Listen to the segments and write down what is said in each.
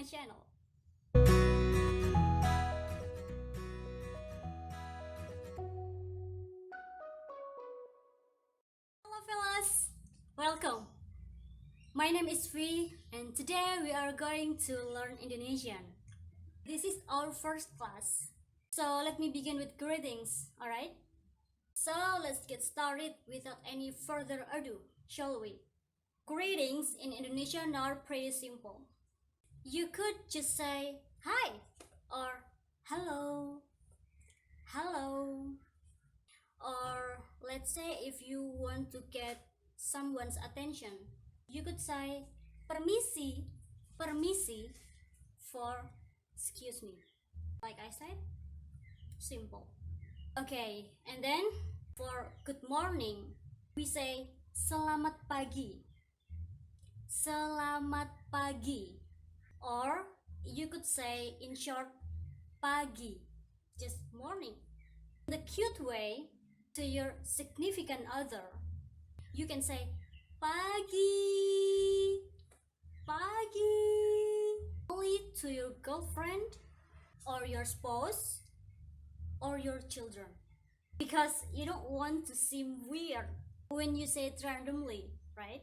my channel. Hello fellas, welcome. My name is V and today we are going to learn Indonesian. This is our first class. So let me begin with greetings, alright? So let's get started without any further ado, shall we? Greetings in Indonesian are pretty simple. You could just say hi or hello, hello. Or let's say if you want to get someone's attention, you could say permisi, permisi for excuse me. Like I said, simple. Okay, and then for good morning, we say selamat pagi. Selamat pagi. Or you could say in short pagi, just morning. The cute way to your significant other, you can say pagi, pagi. Only to your girlfriend or your spouse or your children, because you don't want to seem weird when you say it randomly, right?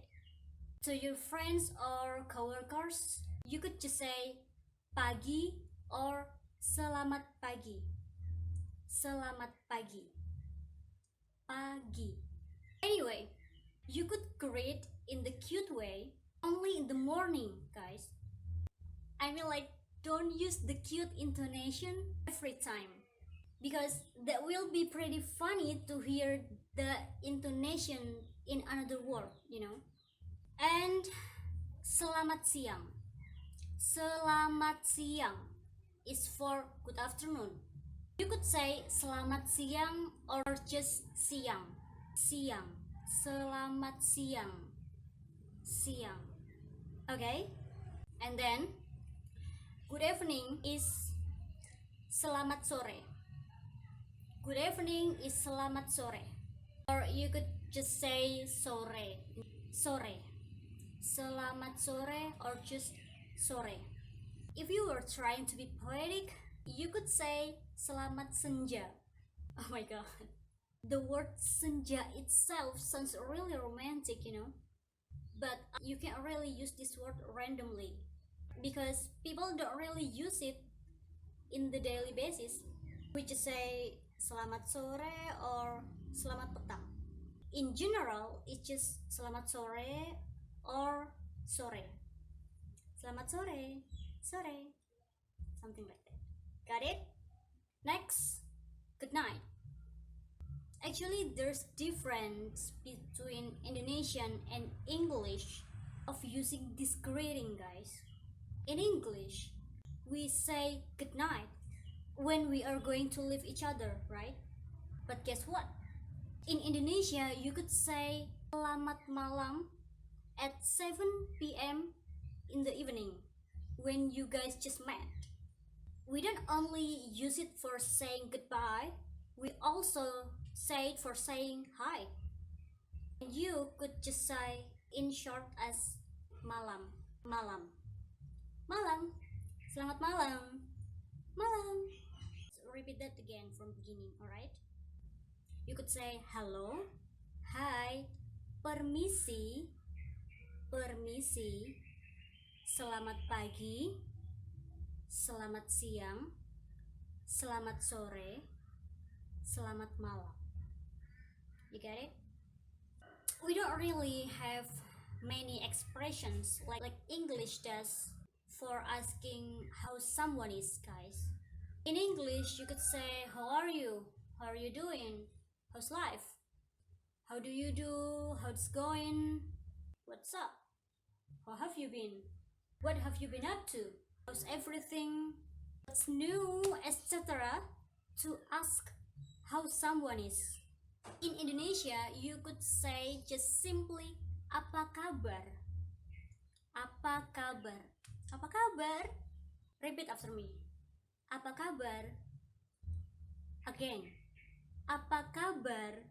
To your friends or coworkers, you could just say pagi or selamat pagi. Selamat pagi. Pagi. Anyway, you could greet in the cute way only in the morning, guys. I mean, like, don't use the cute intonation every time, because that will be pretty funny to hear the intonation in another word, you know. And selamat siang. Selamat siang is for good afternoon. You could say selamat siang or just siang. Siang. Selamat siang. Siang. Okay? And then good evening is selamat sore. Good evening is selamat sore. Or you could just say sore. Sore. Selamat sore or just sore. If you were trying to be poetic, you could say selamat senja. Oh my god. The word senja itself sounds really romantic, you know. But you can't really use this word randomly, because people don't really use it in the daily basis. We just say selamat sore or selamat petang. In general, it's just selamat sore or sore. Selamat sore, sore, something like that. Got it? Next, good night. Actually, there's difference between Indonesian and English of using this greeting, guys. In English, we say good night when we are going to leave each other, right? But guess what? In Indonesia, you could say selamat malam at 7 p.m. in the evening when you guys just met. We don't only use it for saying goodbye, we also say it for saying hi. And you could just say in short as malam, malam, malam, selamat malam, malam. So repeat that again from beginning, alright? You could say hello, hi, permisi, permisi, selamat pagi, selamat siang, selamat sore, selamat malam. You get it? We don't really have many expressions like English does for asking how someone is, guys. In English, you could say, how are you? How are you doing? How's life? How do you do? How's it going? What's up? How have you been? What have you been up to? How's everything? What's new? Etc. To ask how someone is. In Indonesia, you could say just simply apa kabar? Apa kabar? Apa kabar? Repeat after me. Apa kabar? Again. Apa kabar?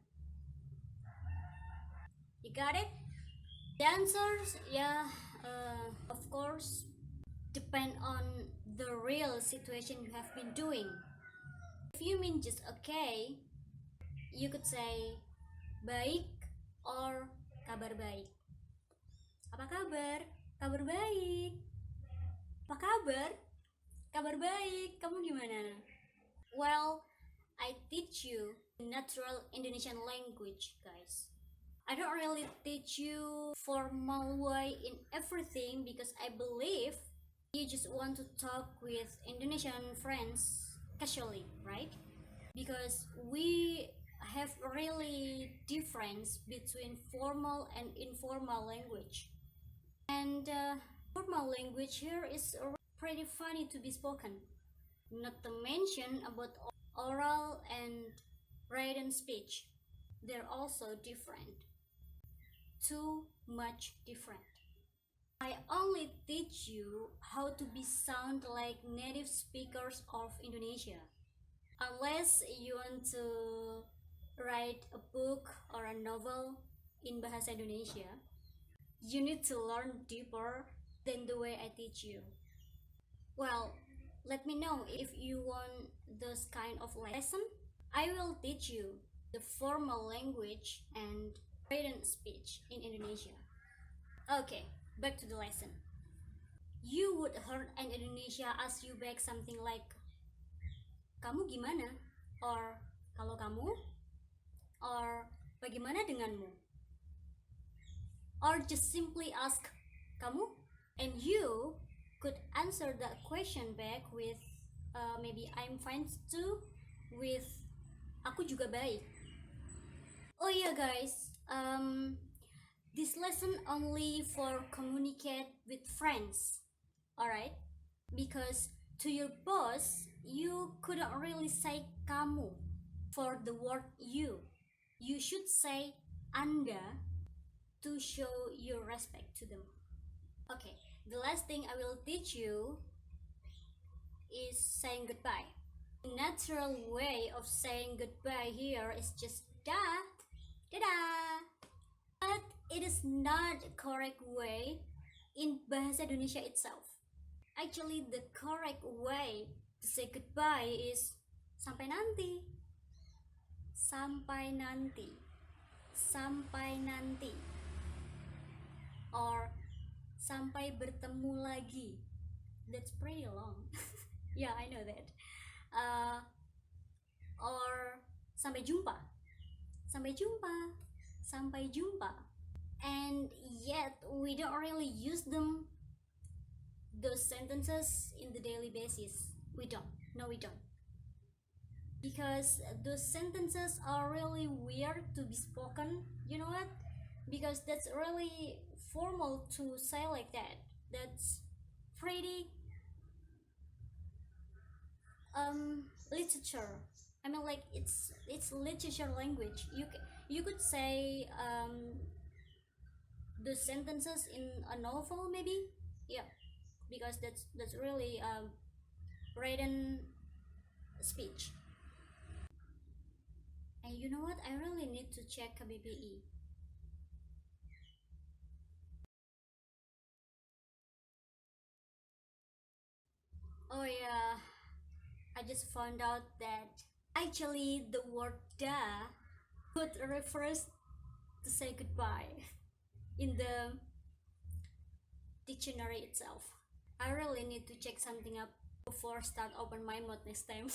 You got it? The answers, yeah, of course, depends depend on the real situation you have been doing. If you mean just okay, you could say baik or kabar baik. Apa kabar? Kabar baik. Apa kabar? Kabar baik. Kamu gimana? Well, I teach you natural Indonesian language, guys. I don't really teach you formal way in everything because I believe you just want to talk with Indonesian friends casually, right? Because we have really difference between formal and informal language. And formal language here is pretty funny to be spoken. Not to mention about oral and written speech. They're also different. Too much different. I only teach you how to be sound like native speakers of Indonesia. Unless you want to write a book or a novel in Bahasa Indonesia, you need to learn deeper than the way I teach you. Well, let me know if you want those kind of lesson. I will teach you the formal language and written speech in Indonesia. Okay, back to the lesson. You would heard an Indonesia ask you back something like, kamu gimana? Or, kalau kamu? Or, bagaimana denganmu? Or just simply ask, kamu? And you could answer that question back with, maybe I'm fine too, with, aku juga baik. Oh yeah guys, this lesson only for communicate with friends, alright? Because to your boss, you couldn't really say kamu for the word you. You should say Anda to show your respect to them. Okay, the last thing I will teach you is saying goodbye. The natural way of saying goodbye here is just dah. Dadah! But it is not the correct way in Bahasa Indonesia itself. Actually, the correct way to say goodbye is sampai nanti. Sampai nanti. Sampai nanti. Or sampai bertemu lagi. That's pretty long. Yeah, I know that. Or sampai jumpa. Sampai jumpa, sampai jumpa. And yet we don't really use those sentences in the daily basis. We don't. No, we don't. Because those sentences are really weird to be spoken. You know what? Because that's really formal to say like that. That's pretty literature. I mean, like it's literature language. You could say the sentences in a novel maybe, yeah, because that's really written speech. And you know what? I really need to check KBBI. Oh yeah, I just found out that actually the word da could refers to say goodbye in the dictionary itself. I really need to check something up before start open my mouth next time.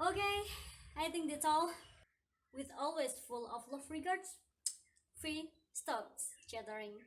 Okay, I think that's all. With always full of love regards, free stops chattering.